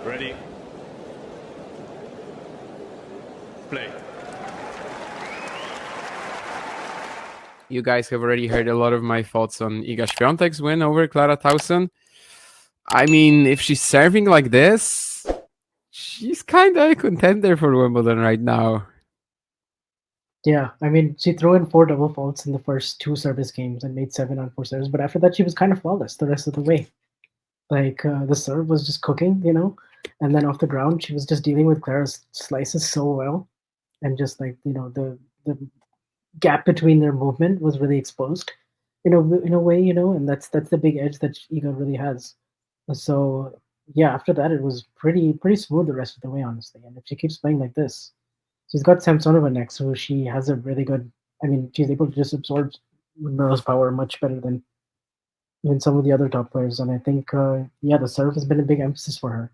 Ready. Play. You guys have already heard a lot of my thoughts on Iga Świątek's win over Clara Tauson. I mean, if she's serving like this, she's kind of a contender for Wimbledon right now. Yeah, I mean, she threw in 4 double faults in the first 2 service games and made 7 on 4 serves, but after that, she was kind of flawless the rest of the way. Like, the serve was just cooking, and then off the ground, she was just dealing with Clara's slices so well, and just like, the gap between their movement was really exposed, in a way, and that's the big edge that Iga really has. So yeah, after that, it was pretty smooth the rest of the way, honestly. And if she keeps playing like this, she's got Samsonova next, who she has a really good. I mean, she's able to just absorb Ludmila's power much better than even some of the other top players. And I think, yeah, the serve has been a big emphasis for her,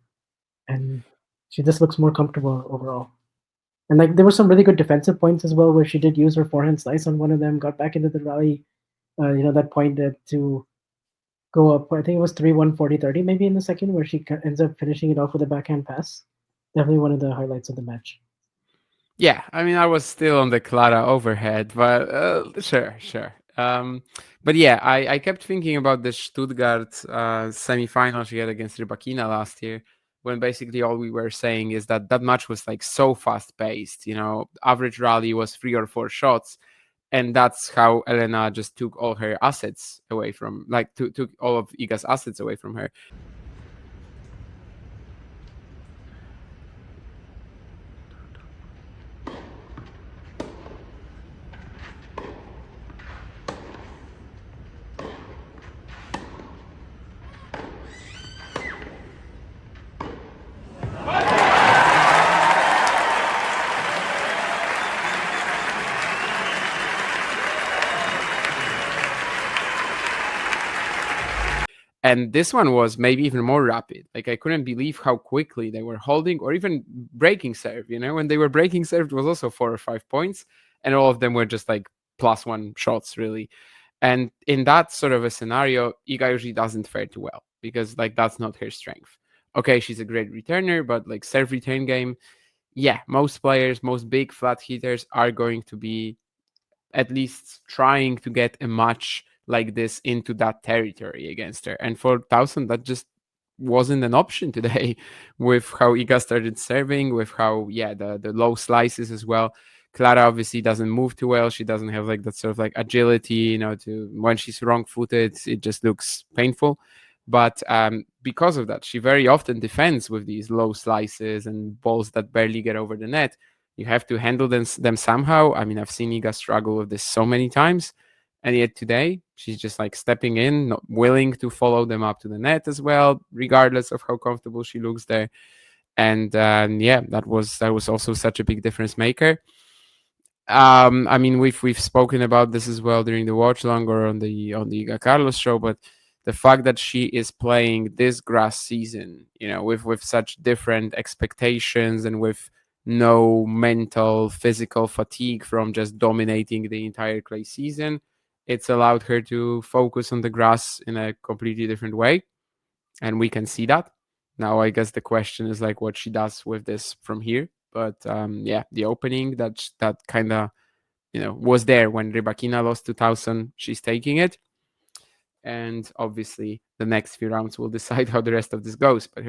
and she just looks more comfortable overall. And like there were some really good defensive points as well, where she did use her forehand slice on one of them, got back into the rally. That point to go up. I think it was 3-1, 40-30 maybe in the second, where she ends up finishing it off with a backhand pass. Definitely one of the highlights of the match. Yeah, I mean, I was still on the Clara overhead, but sure. But yeah, I kept thinking about the Stuttgart semi-final she had against Rybakina last year, when basically all we were saying is that that match was like so fast-paced. Average rally was 3 or 4 shots, and that's how Elena just took all her assets away from, like, took all of Iga's assets away from her. And this one was maybe even more rapid. Like, I couldn't believe how quickly they were holding or even breaking serve. When they were breaking serve, it was also 4 or 5 points, and all of them were just like +1 shots, really. And in that sort of a scenario, Iga usually doesn't fare too well, because like that's not her strength. Okay, she's a great returner, but like serve return game, yeah, most players, most big flat hitters are going to be at least trying to get a match like this into that territory against her. And for Talson, that just wasn't an option today with how Iga started serving, with how, yeah, the low slices as well. Clara obviously doesn't move too well. She doesn't have like that sort of like agility, to when she's wrong footed, it just looks painful. But because of that, she very often defends with these low slices and balls that barely get over the net. You have to handle them somehow. I mean, I've seen Iga struggle with this so many times. And yet today, she's just like stepping in, not willing to follow them up to the net as well, regardless of how comfortable she looks there. And yeah, that was also such a big difference maker. I mean, we've spoken about this as well during the watch long or on the Iga Carlos show, but the fact that she is playing this grass season, with such different expectations and with no mental, physical fatigue from just dominating the entire clay season, it's allowed her to focus on the grass in a completely different way. And we can see that. Now, I guess the question is like what she does with this from here. But yeah, the opening that kind of, was there when Rybakina lost 2000. She's taking it. And obviously, the next few rounds will decide how the rest of this goes. But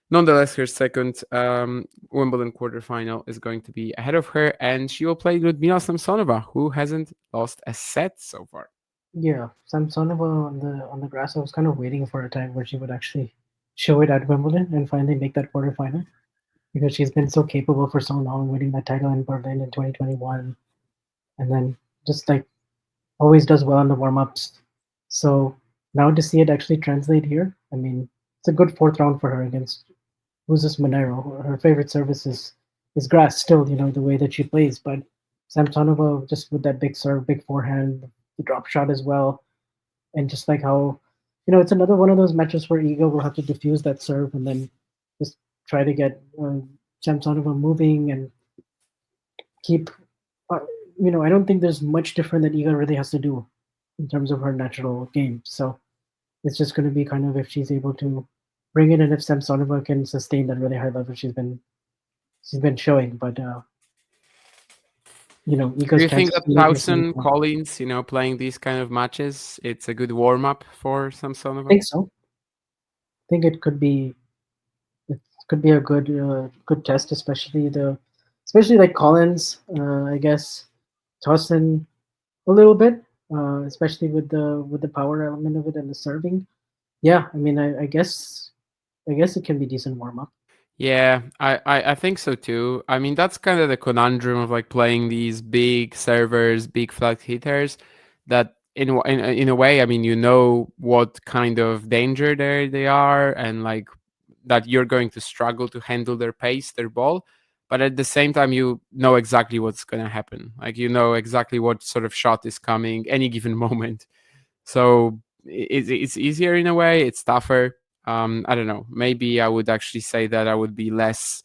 nonetheless, her second Wimbledon quarterfinal is going to be ahead of her, and she will play Liudmila Samsonova, who hasn't lost a set so far. Yeah, Samsonova on the grass. I was kind of waiting for a time where she would actually show it at Wimbledon and finally make that quarterfinal, because she's been so capable for so long, winning that title in Berlin in 2021, and then just like always does well in the warm ups. So now to see it actually translate here, I mean, it's a good 4th round for her against who's this Monero. Her favorite service is grass still, the way that she plays. But Samsonova just with that big serve, big forehand, the drop shot as well, and just like how, it's another one of those matches where Iga will have to diffuse that serve and then just try to get Samsonova moving and keep. Uh, I don't think there's much different that Iga really has to do in terms of her natural game. So it's just going to be kind of if she's able to bring it in if Samsonova can sustain that really high level she's been showing. But Do Iga's you think chances that to lose this Talson, I Collins, playing these kind of matches, it's a good warm up for Samsonova? think so. I think it could be a good test, especially like Collins. I guess Talson a little bit, especially with the power element of it and the serving. Yeah, I mean, I guess it can be decent warm up. Yeah, I think so too. I mean, that's kind of the conundrum of like playing these big servers, big flat hitters. That in a way, I mean, what kind of danger they are, and like that you're going to struggle to handle their pace, their ball. But at the same time, you know exactly what's going to happen. Like you know exactly what sort of shot is coming any given moment. So it's easier in a way. It's tougher. I don't know. Maybe I would actually say that I would be less.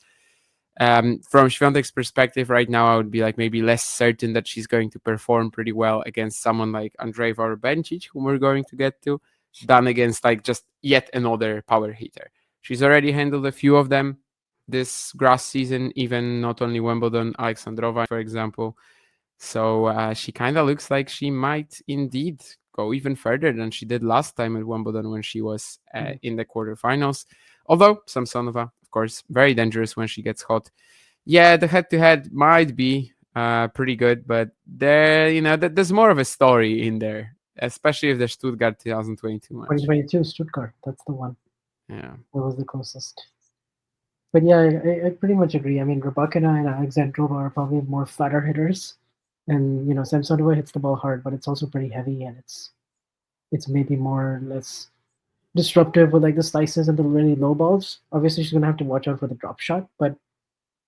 From Swiatek's perspective, right now, I would be like maybe less certain that she's going to perform pretty well against someone like Andreeva or Bencic, whom we're going to get to, than against like just yet another power hitter. She's already handled a few of them this grass season, even not only Wimbledon, Alexandrova, for example. So she kind of looks like she might indeed go even further than she did last time at Wimbledon when she was in the quarterfinals. Although Samsonova, of course, very dangerous when she gets hot. Yeah, the head-to-head might be pretty good, but there's more of a story in there, especially if the Stuttgart 2022 match. 2022 Stuttgart, that's the one. Yeah. That was the closest. But yeah, I pretty much agree. I mean, Rybakina and Alexandrova are probably more flatter hitters, and Samsonova hits the ball hard, but it's also pretty heavy, and it's maybe more or less disruptive with like the slices and the really low balls. Obviously, she's gonna have to watch out for the drop shot, but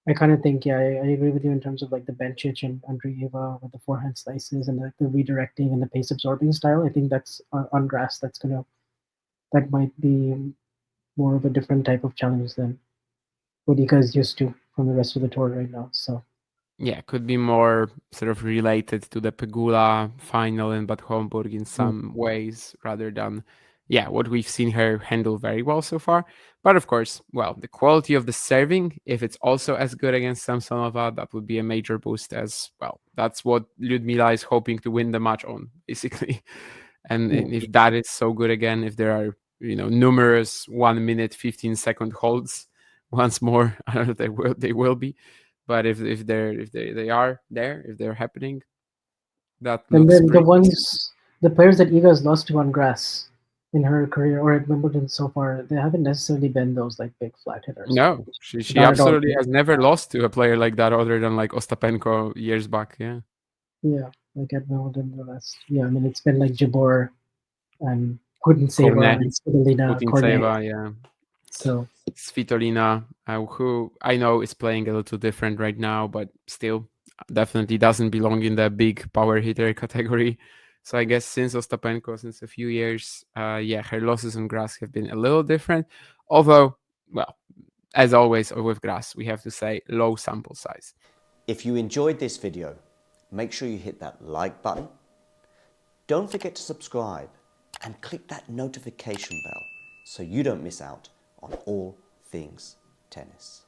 I kind of think, yeah, I agree with you in terms of like the Bencic and Andreeva with the forehand slices and the redirecting and the pace absorbing style. I think that's on grass. That might be more of a different type of challenge than what you guys used to from the rest of the tour right now. So Yeah, could be more sort of related to the Pegula final in Bad Homburg in some ways rather than, yeah, what we've seen her handle very well so far. But of course, well, the quality of the serving, if it's also as good against Samsonova, that would be a major boost as well. That's what Liudmila is hoping to win the match on, basically. And if that is so good again, if there are, numerous 1 minute, 15-second holds once more, I don't know, they will be. But if they are there, if they're happening, that and looks then pretty decent. the players that Iga has lost to on grass in her career or at Wimbledon so far, they haven't necessarily been those like big flat hitters. No, she Not at all. absolutely has never lost to a player like that other than like Ostapenko years back. Yeah, Yeah, like at Wimbledon the last. Yeah, I mean it's been like Jabor and Kudentseva Cornet, and Svitolina, Cornet. Putintseva, yeah, So Svitolina, who I know is playing a little different right now, but still definitely doesn't belong in the big power hitter category. So I guess since Ostapenko, since a few years, yeah, her losses on grass have been a little different. Although, well, as always with grass, we have to say low sample size. If you enjoyed this video, make sure you hit that like button. Don't forget to subscribe and click that notification bell so you don't miss out on all things tennis.